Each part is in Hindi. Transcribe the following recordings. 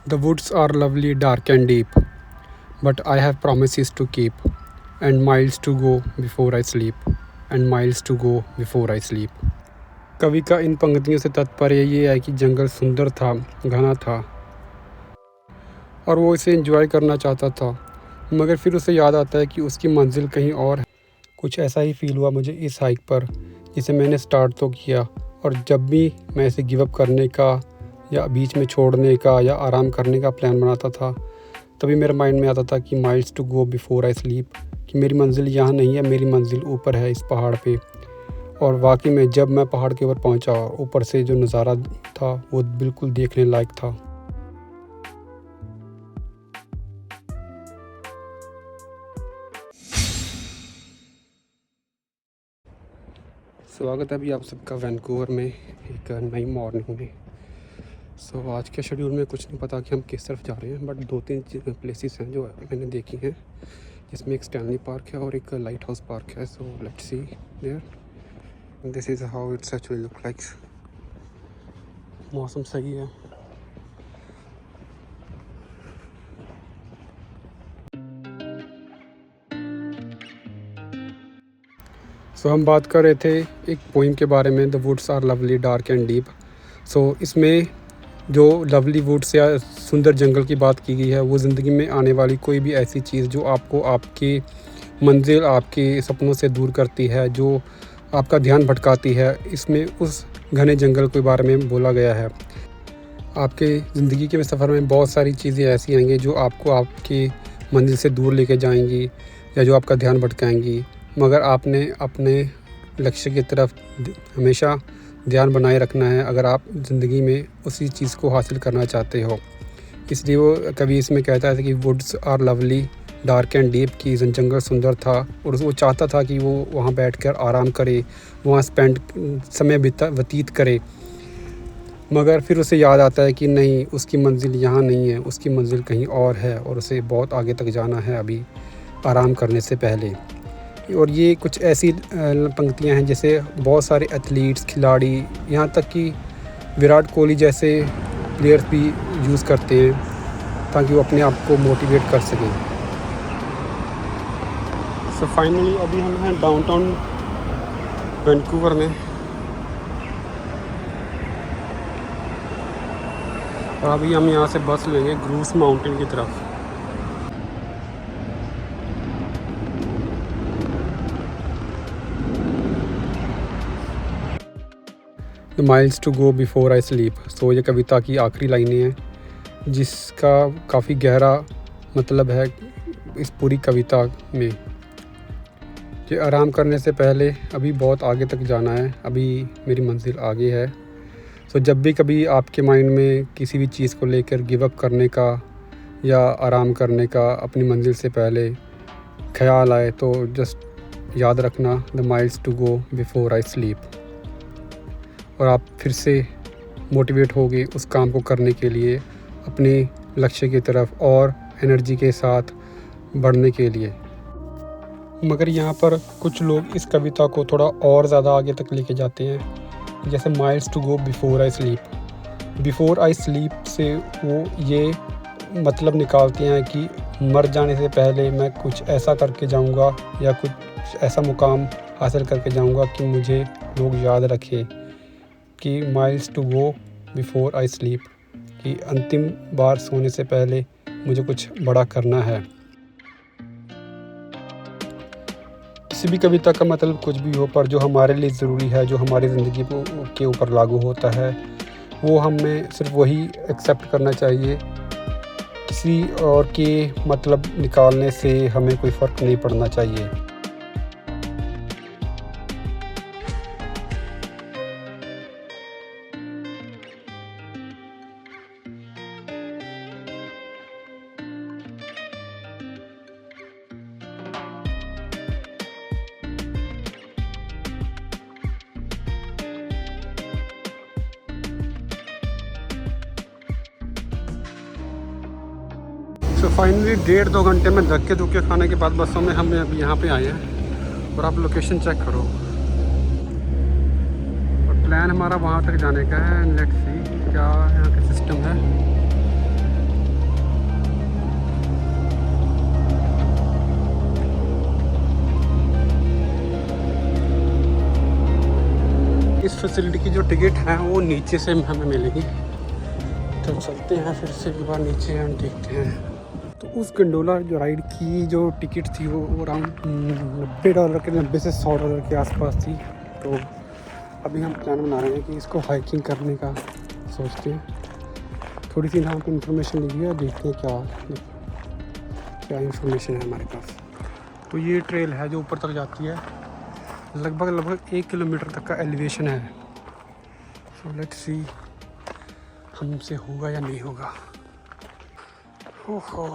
The woods are lovely, dark and deep, but I have promises to keep, and miles to go before I sleep, and miles to go before I sleep. कवि का इन पंक्तियों से तात्पर्य ये है कि जंगल सुंदर था, घना था और वो इसे एंजॉय करना चाहता था, मगर फिर उसे याद आता है कि उसकी मंजिल कहीं और है। कुछ ऐसा ही फील हुआ मुझे इस हाइक पर, जिसे मैंने स्टार्ट तो किया और जब भी मैं इसे गिव अप करने का या बीच में छोड़ने का या आराम करने का प्लान बनाता था, तभी मेरे माइंड में आता था कि miles to go before I sleep, कि मेरी मंजिल यहाँ नहीं है, मेरी मंजिल ऊपर है इस पहाड़ पे। और वाकई में जब मैं पहाड़ के ऊपर पहुँचा, ऊपर से जो नज़ारा था वो बिल्कुल देखने लायक था। स्वागत है अभी आप सबका वैंकूवर में एक नई मॉर्निंग में। आज के शेड्यूल में कुछ नहीं पता कि हम किस तरफ जा रहे हैं, बट 2-3 प्लेसेस हैं जो मैंने देखी हैं, जिसमें एक स्टैनली पार्क है और एक लाइट हाउस पार्क है। So let's see there, this is how it's actually look like. मौसम सही है। हम बात कर रहे थे एक पोइम के बारे में, the woods are lovely, dark and deep. इसमें जो लवली वुड्स या सुंदर जंगल की बात की गई है, वो ज़िंदगी में आने वाली कोई भी ऐसी चीज़ जो आपको आपकी मंजिल, आपके सपनों से दूर करती है, जो आपका ध्यान भटकाती है, इसमें उस घने जंगल के बारे में बोला गया है। आपके ज़िंदगी के सफ़र में बहुत सारी चीज़ें ऐसी आएंगी जो आपको आपकी मंजिल से दूर लेके जाएंगी या जो आपका ध्यान भटकाएंगी, मगर आपने अपने लक्ष्य की तरफ हमेशा ध्यान बनाए रखना है अगर आप ज़िंदगी में उसी चीज़ को हासिल करना चाहते हो। इसलिए वो कवि इसमें कहता है कि woods are lovely, dark and deep, की जंगल सुंदर था और वो चाहता था कि वो वहाँ बैठकर आराम करे, वहाँ समय व्यतीत करे, मगर फिर उसे याद आता है कि नहीं, उसकी मंजिल यहाँ नहीं है, उसकी मंजिल कहीं और है और उसे बहुत आगे तक जाना है अभी आराम करने से पहले। और ये कुछ ऐसी पंक्तियाँ हैं जैसे बहुत सारे एथलीट्स, खिलाड़ी, यहाँ तक कि विराट कोहली जैसे प्लेयर्स भी यूज़ करते हैं ताकि वो अपने आप को मोटिवेट कर सकें। फाइनली अभी हम हैं डाउनटाउन वैंकूवर में और अभी हम यहाँ से बस लेंगे ग्रूस माउंटेन की तरफ। The miles to go before I sleep. ये कविता की आखिरी लाइनें हैं जिसका काफ़ी गहरा मतलब है इस पूरी कविता में, कि आराम करने से पहले अभी बहुत आगे तक जाना है, अभी मेरी मंजिल आगे है। जब भी कभी आपके माइंड में किसी भी चीज़ को लेकर गिव अप करने का या आराम करने का अपनी मंजिल से पहले ख्याल आए, तो जस्ट याद रखना the miles to go before I sleep, और आप फिर से मोटिवेट होगे उस काम को करने के लिए, अपने लक्ष्य की तरफ और एनर्जी के साथ बढ़ने के लिए। मगर यहाँ पर कुछ लोग इस कविता को थोड़ा और ज़्यादा आगे तक लेके जाते हैं, जैसे miles to go before I sleep. Before I sleep से वो ये मतलब निकालते हैं कि मर जाने से पहले मैं कुछ ऐसा करके जाऊँगा या कुछ ऐसा मुकाम हासिल करके जाऊँगा कि मुझे लोग याद रखें, कि miles to go before I sleep, कि अंतिम बार सोने से पहले मुझे कुछ बड़ा करना है। किसी भी कविता का मतलब कुछ भी हो, पर जो हमारे लिए ज़रूरी है, जो हमारी ज़िंदगी के ऊपर लागू होता है, वो हमें सिर्फ वही एक्सेप्ट करना चाहिए। किसी और के मतलब निकालने से हमें कोई फ़र्क नहीं पड़ना चाहिए। फाइनली 1.5-2 घंटे में धक्के धुक्के खाने के बाद बसों में हम अभी यहाँ पे आए हैं और आप लोकेशन चेक करो। प्लान हमारा वहाँ तक जाने का है। लेट्स सी क्या यहाँ का सिस्टम है। फैसिलिटी की जो टिकट हैं वो नीचे से हमें मिलेगी। तो चलते हैं फिर से एक बार नीचे हम देखते हैं। तो उस गंडोला जो राइड की जो टिकट थी वो अराउंड $90 के, 90 से $100 के आसपास थी। तो अभी हम प्लान बना रहे हैं कि इसको हाइकिंग करने का सोचते हैं। थोड़ी सी यहाँ पे इंफॉर्मेशन ली है, देखते हैं क्या इंफॉर्मेशन है हमारे पास। तो ये ट्रेल है जो ऊपर तक जाती है, लगभग 1 किलोमीटर तक का एलिवेशन है। सो लेट्स सी हमसे होगा या नहीं होगा। ओहो,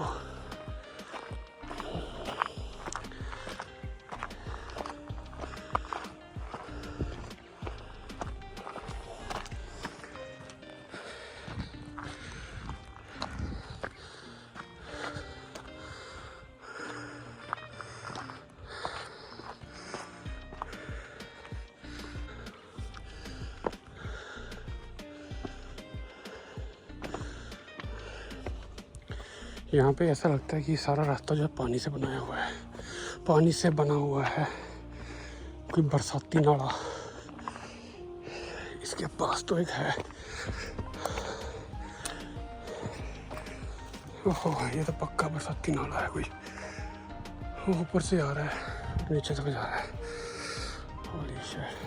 यहाँ पे ऐसा लगता है कि सारा रास्ता जो है पानी से बनाया हुआ है, पानी से बना हुआ है, कोई बरसाती नाला इसके पास तो एक है। ओहो, ये तो पक्का बरसाती नाला है कोई, वो ऊपर से आ रहा है नीचे तक जा रहा है। Holy shit.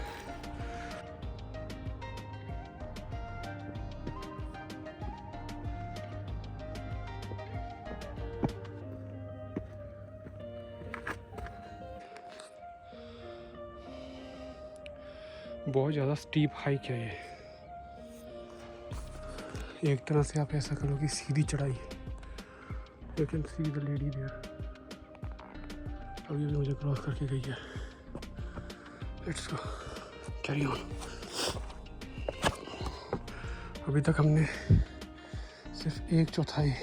बहुत ज़्यादा स्टीप हाइक है ये। एक तरह से आप ऐसा करो कि सीधी चढ़ाई। You can see the lady there, अभी मुझे क्रॉस करके गई है। Let's go, carry on. अभी तक हमने सिर्फ 1/4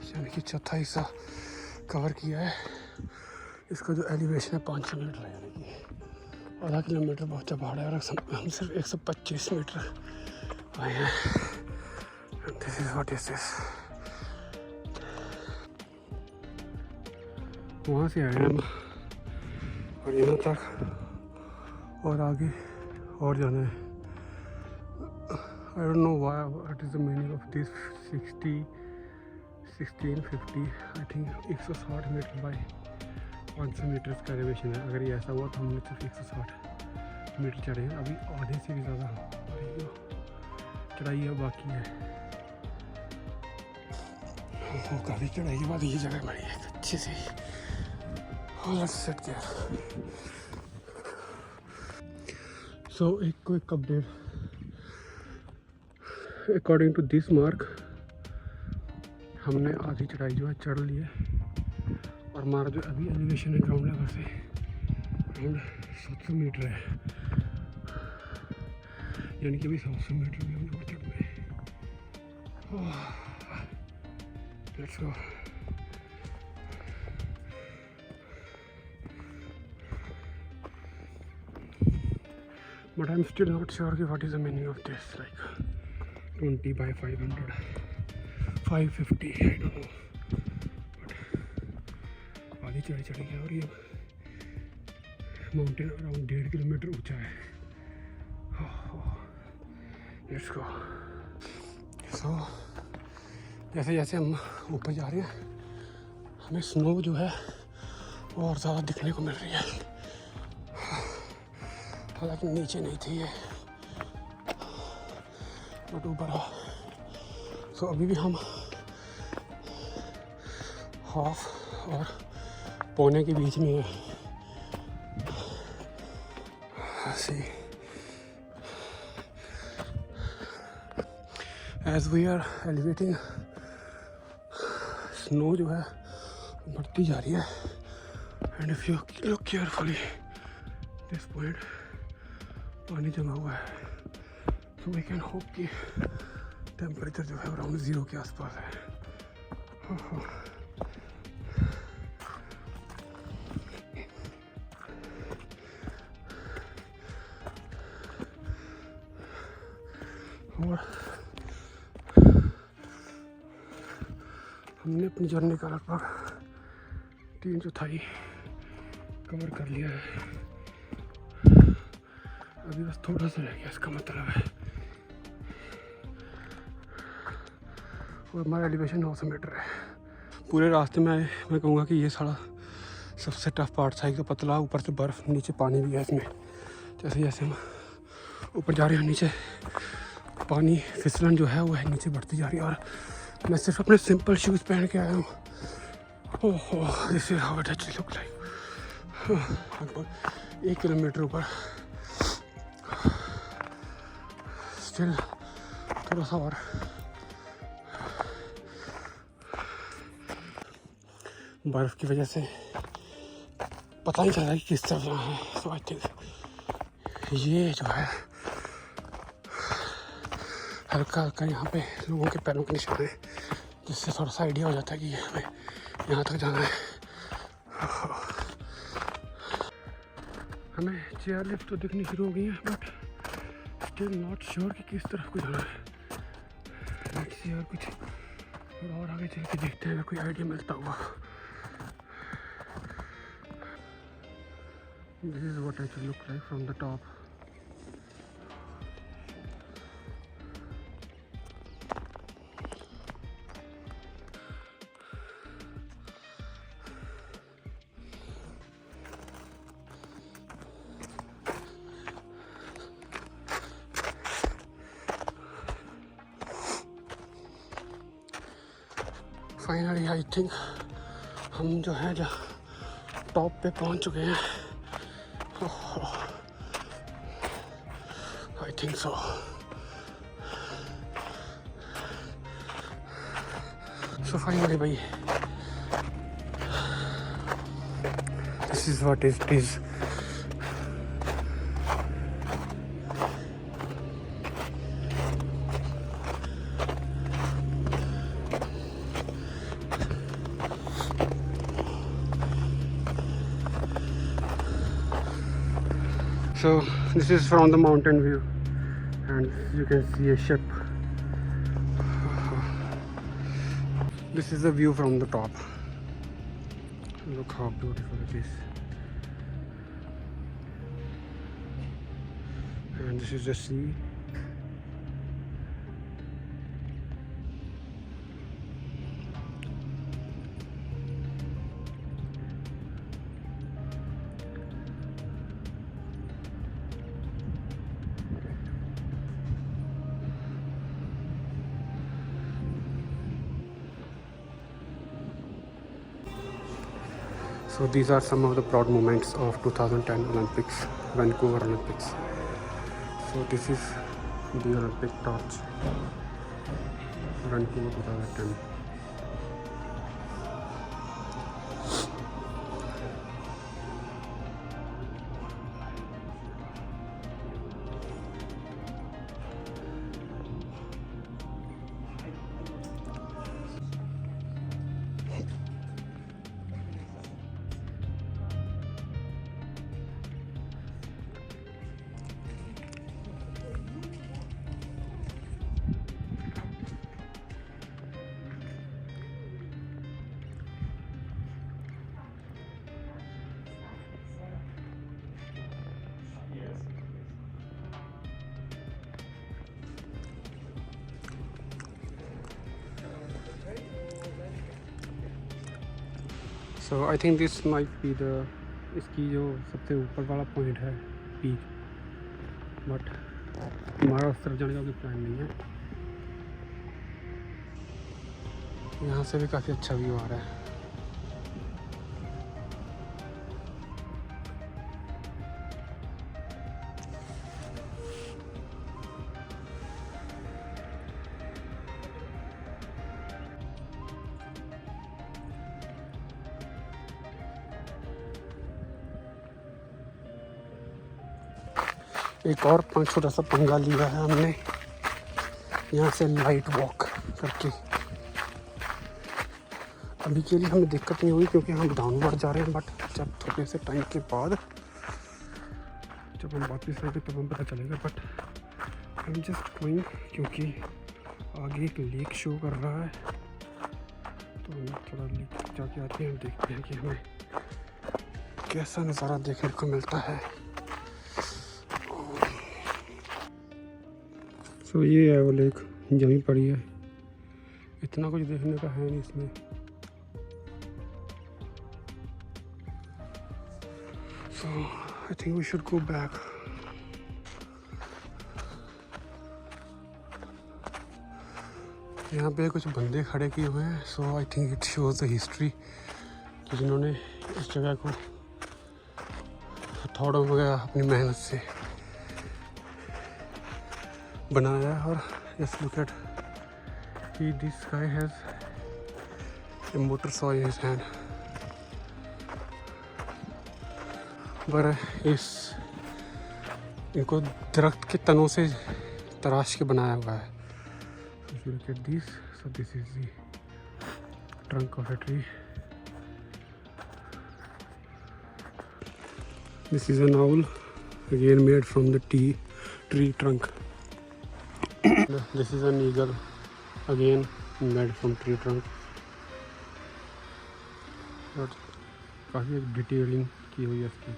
यानी कि 1/4 सा कवर किया है। इसका जो एलिवेशन है 500 मीटर है, यानी कि आधा किलोमीटर बहुत पहाड़ है, और हम सिर्फ 125 मीटर आए हैं। This is what is this. वहाँ से आए हैं हम और यहाँ तक और आगे और जाना है। I don't know what is the meaning of this 1650 I think 160 metre by 500 metre का एलिवेशन है। अगर ये ऐसा हुआ तो हमने सिर्फ 160 मीटर चढ़े हैं, अभी आधे से भी ज़्यादा चढ़ाई है बाकी है। काफ़ी चढ़ाई के बाद ये जगह बड़ी है अच्छी सी। सो एक quick update, according to this mark हमने आधी चढ़ाई जो है चढ़ ली है, और हमारा जो अभी एलिवेशन है ग्राउंड लेवल से अराउंड 700 मीटर है, यानी कि अभी 700 मीटर भी हम लोग चढ़ गए। Let's go. But I'm still not sure what is the meaning of this, like 20 by 500, 550, I don't know. But आधी चढ़ी है और ये माउंटेन अराउंड 1.5 किलोमीटर ऊंचा है। लेट्स गो। सो जैसे जैसे हम ऊपर जा रहे हैं हमें स्नो जो है वो और ज़्यादा दिखने को मिल रही है, हालांकि नीचे नहीं थी ये, बट ऊपर है। सो अभी भी हम हाफ और पौने के बीच में है। See as we are elevating, snow जो है बढ़ती जा रही है, and if you look carefully this point पानी जमा हुआ है। सो वी कैन होप कि टेम्परेचर जो है अराउंड 0 के आसपास है। और हमने अपनी जर्नी का लगभग 3/4 कवर कर लिया है। अभी बस थोड़ा सा रह गया इसका मतलब है। और हमारा एलिवेशन 900 मीटर है। पूरे रास्ते में मैं कहूँगा कि ये सारा सबसे टफ पार्ट था। एक तो पतला, ऊपर से बर्फ़, नीचे पानी भी है इसमें। जैसे जैसे हम ऊपर जा रहे हैं नीचे पानी फिसलन जो है वो है नीचे बढ़ती जा रही है। और मैं सिर्फ अपने सिंपल शूज़ पहन के आया हूँ। Oh, this is how it actually look like. लगभग 1 किलोमीटर ऊपर स्टिल थोड़ा सा और। बर्फ़ की वजह से पता ही चल रहा है कि किस तरफ जाना है। सो आई थिंक ये जो है हल्का हल्का यहाँ पे लोगों के पैरों के निशान है, जिससे थोड़ा सा आइडिया हो जाता है कि हमें यहाँ तक जाना है। हमें चेयर लिफ्ट तो दिखनी शुरू हो गई है, बट स्टिल नॉट श्योर कि किस तरफ को जाना है। लेट्स सी, और कुछ और आगे चल के देखते हैं, कोई आइडिया मिलता हुआ। This is what it will look like from the top. Finally, I think हम जो है जहाँ टॉप पे पहुँच चुके हैं। I think so. So finally, bhai, this is what it is. So this is from the mountain view, and you can see a ship. This is the view from the top. Look how beautiful it is. And this is the sea. So these are some of the proud moments of 2010 Olympics, Vancouver Olympics. So this is the Olympic torch, Vancouver 2010. So I think this might be the इसकी जो सबसे ऊपर वाला पॉइंट है, पीक, बट हमारा उस तरफ जाने का कोई प्लान नहीं है। यहाँ से भी काफ़ी अच्छा व्यू आ रहा है। एक और छोटा सा पंगा लिया है हमने, यहाँ से लाइट वॉक करके। अभी के लिए हमें दिक्कत नहीं हुई क्योंकि हम डाउनवर्ड जा रहे हैं, बट जब थोड़े से टाइम के बाद जब हम वापस आएंगे तब हम पता चलेगा। But I am just going क्योंकि आगे एक लेक शो कर रहा है, तो हम थोड़ा लेक जाके आते हैं, देखते हैं कि हमें कैसा नज़ारा देखने को मिलता है। सो ये है वो लेक, जमी पड़ी है, इतना कुछ देखने का है नहीं इसमें। So I think we should go back. यहाँ पे कुछ बंदे खड़े किए हुए हैं, so I think it shows the history कि जिन्होंने इस जगह को हथौड़ों वगैरह अपनी मेहनत से बनाया है। और just look at he, this guy has a motor saw in his hand, पर इनको दरख्त के तनों से तराश के बनाया हुआ है। So look at this. So this is the trunk of a tree. This is an owl, again made from the tree trunk. This is an eagle, again made from tree trunk. और काफ़ी डिटेलिंग की हुई है इसकी।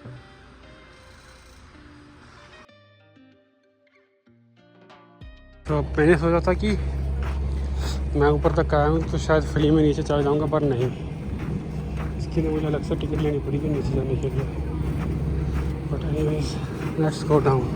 तो मैंने सोचा था कि मैं ऊपर तक आया हूँ तो शायद फ्री में नीचे चला जाऊँगा, पर नहीं, इसके लिए मुझे अलग से टिकट लेनी पड़ेगी नीचे जाने के लिए। But anyways, let's go down.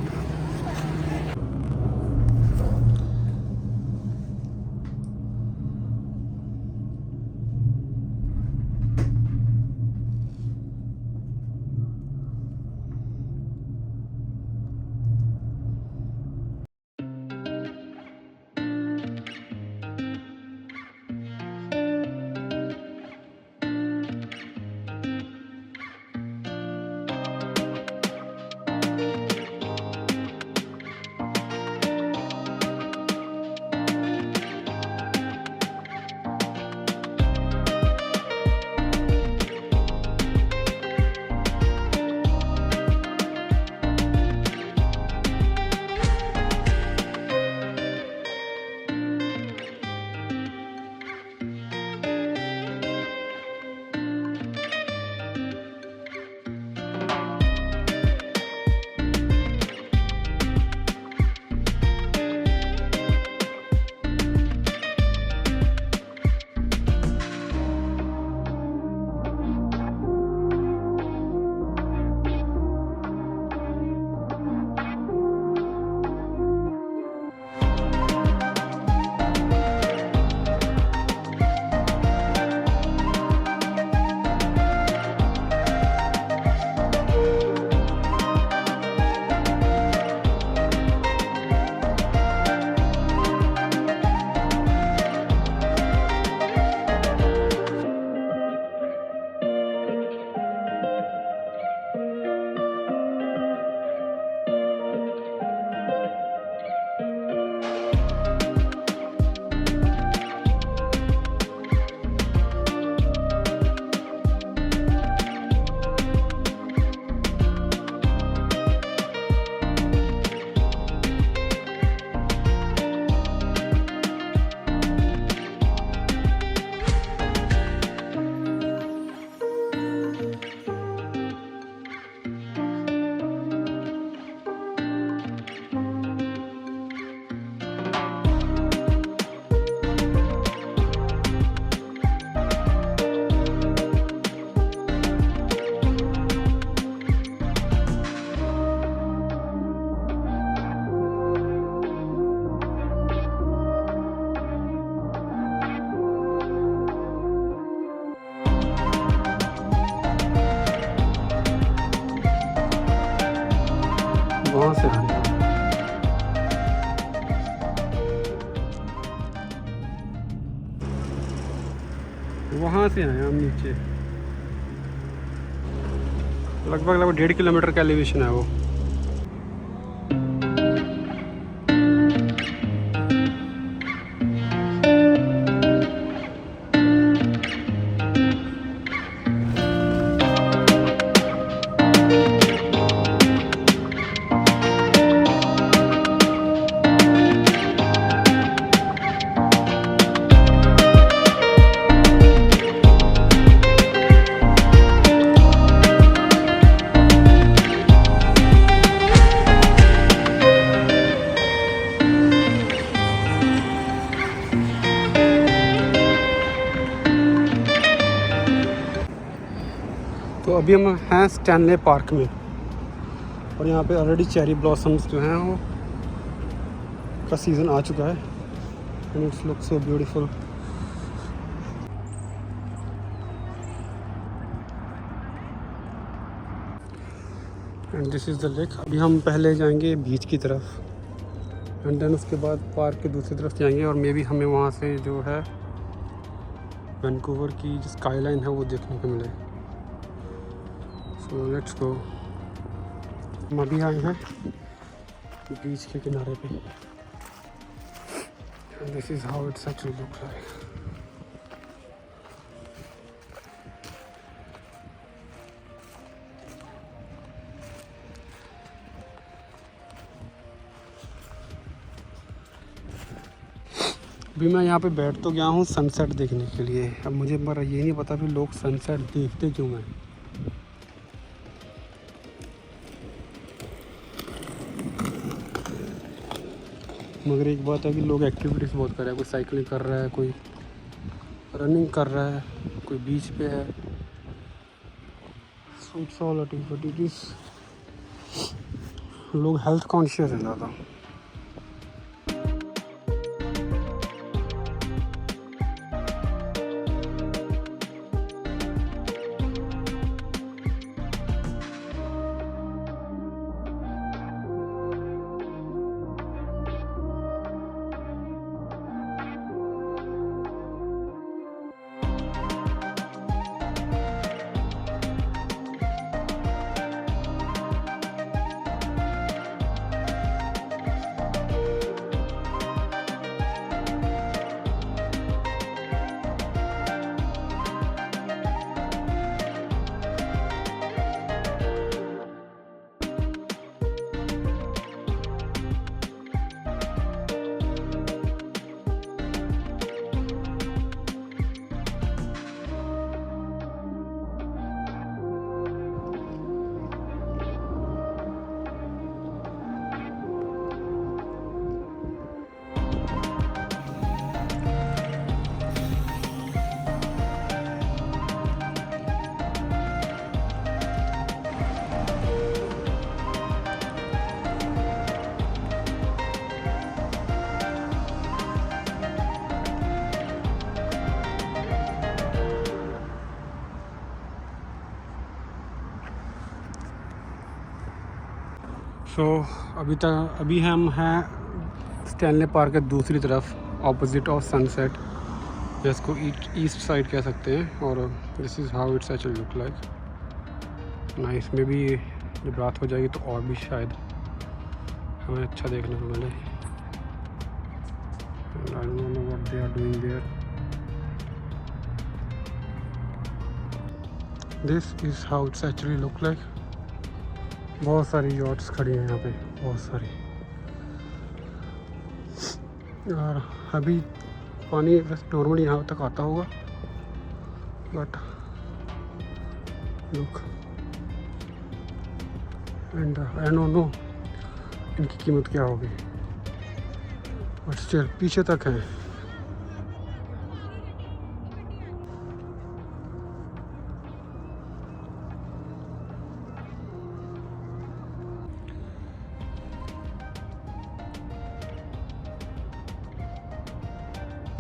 वहाँ से आए, वहाँ से आए हम नीचे। लगभग 1.5 किलोमीटर का एलिवेशन है वो। अभी हम हैं स्टैनले पार्क में और यहाँ पे ऑलरेडी चेरी ब्लॉसम्स जो हैं वो का सीज़न आ चुका है and it's look so beautiful. And this is the lake. अभी हम पहले जाएंगे बीच की तरफ एंड देन उसके बाद पार्क के दूसरी तरफ जाएंगे और मे भी हमें वहाँ से जो है वैंकूवर की जो स्काई लाइन है वो देखने को मिले। So let's go. हम अभी आए हैं बीच के किनारे पे and this is how it's actually look like. अभी मैं यहाँ पे बैठ तो गया हूँ सनसेट देखने के लिए। अब मुझे पर ये नहीं पता भी लोग सनसेट देखते क्यों हैं। मगर एक बात है कि लोग एक्टिविटीज़ बहुत कर रहे हैं। कोई साइकिलिंग कर रहा है, कोई रनिंग कर रहा है, कोई बीच पे है। So it's all activities. लोग हेल्थ कॉन्शियस हैं ज़्यादा। सो अभी हम हैं स्टैनले पार्क के दूसरी तरफ ऑपोजिट ऑफ सनसेट, जिसको ईस्ट साइड कह सकते हैं। और this is how it's actually look like. Nice. में भी जब रात हो जाएगी तो और भी शायद हमें अच्छा देखने को मिले। I don't know what they are doing there. This is how it's actually look like. बहुत सारी यॉट्स खड़ी हैं यहाँ पे, बहुत सारी। और अभी पानी बस नॉर्मली यहाँ तक आता होगा, but look and I don't no इनकी कीमत क्या होगी, बट स्टिल पीछे तक है।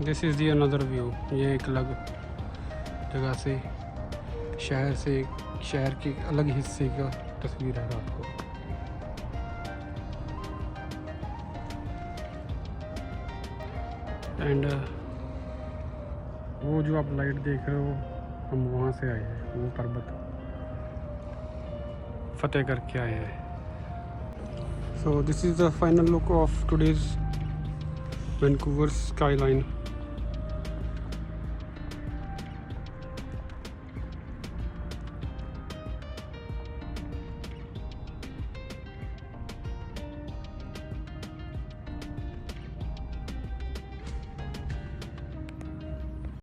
This is the another view. ये एक अलग जगह से शहर के अलग हिस्से का तस्वीर है रात को। एंड वो जो आप लाइट देख रहे हो, हम वहाँ से आए हैं, वो पर्वत फतेह करके आए हैं। So this is the final look of today's Vancouver skyline.